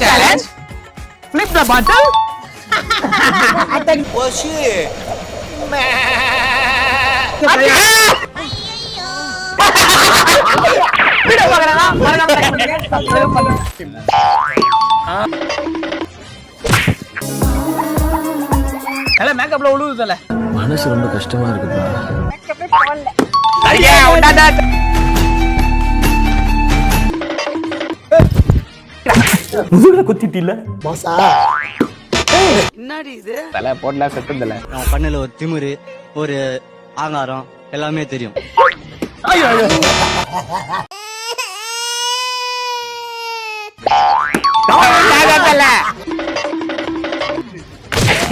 challenge. Flip the bottle. Oh shit. Video பார்க்கறதா மறக்காம like பண்ணுங்க. Hello மேக்கப்ல உழுவுதல. மனசு ரொம்ப கஷ்டமா இருக்குப்பா. மேக்கப்பே போடல. ஐயா உண்டாடா. முதுகுல குத்திட்டில மாசா. என்னடி இது? தல போடல செத்துதல. நான் கண்ணுல ஒரு திமிரு, ஒரு ஆங்காரம் எல்லாமே தெரியும். ஐயோ ஐயோ.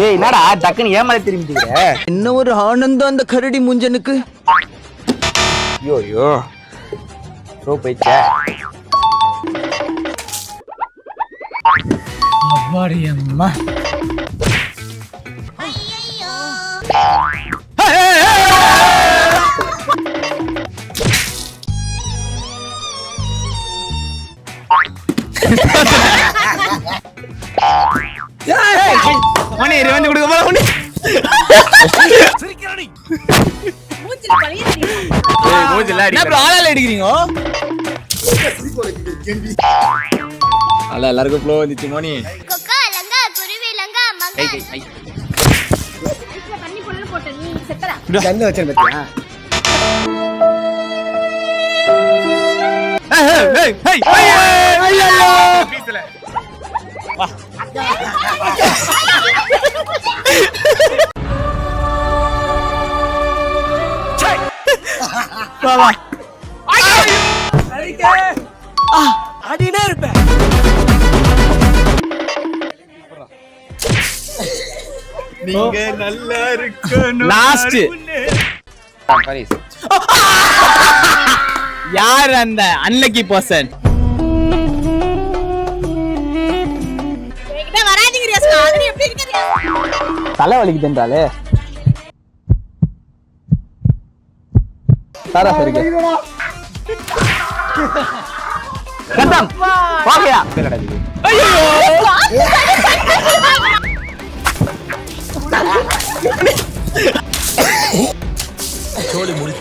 ஏய் என்னடா டக்குன்னு ஏமால திரும்பிட்டீங்க. என்ன ஒரு ஆனந்தம் அந்த கரடி முஞ்சனுக்கு. ஐயோ ஐயோ. ரோ போயிச்சே. அம்மாடி அம்மா. மணி வந்து கொடுக்க போல ஒண்ணு. சிரிக்கறடி. மூஞ்சில பழைய தெரியும். ஏய் மூஞ்சில அடி. என்ன ஆளால அடிக்கிறீங்க? எல்லாருக்கும் ஃப்ளோ வந்துச்சு மணி. கொக்கா லங்கா குருவி லங்கா மங்கா. ஐ ஐஸ்ல தண்ணி போடல போட்ட நீ செத்தடா. கண்ணு வச்சேன் பாத்தியா? ஏய் ஏய் ஐயோ பீஸ்ல. வா. வா வா. ஐயோ அடிக்க. அடினே இருப்ப. நீங்க நல்லா இருக்கணும். லாஸ்ட். பாரிஸ். யார் அந்த அன்லக்கி பர்சன்? என்கிட்ட வராதீங்க ரியாஸ். ஆல்ரெடி எப்படி இருக்கீங்க? தலை வலிக்குதுன்றாலே. சாரா சரிங்க. கட்டம். வாங்கயா. ஐயோ. சோலி முடிஞ்சு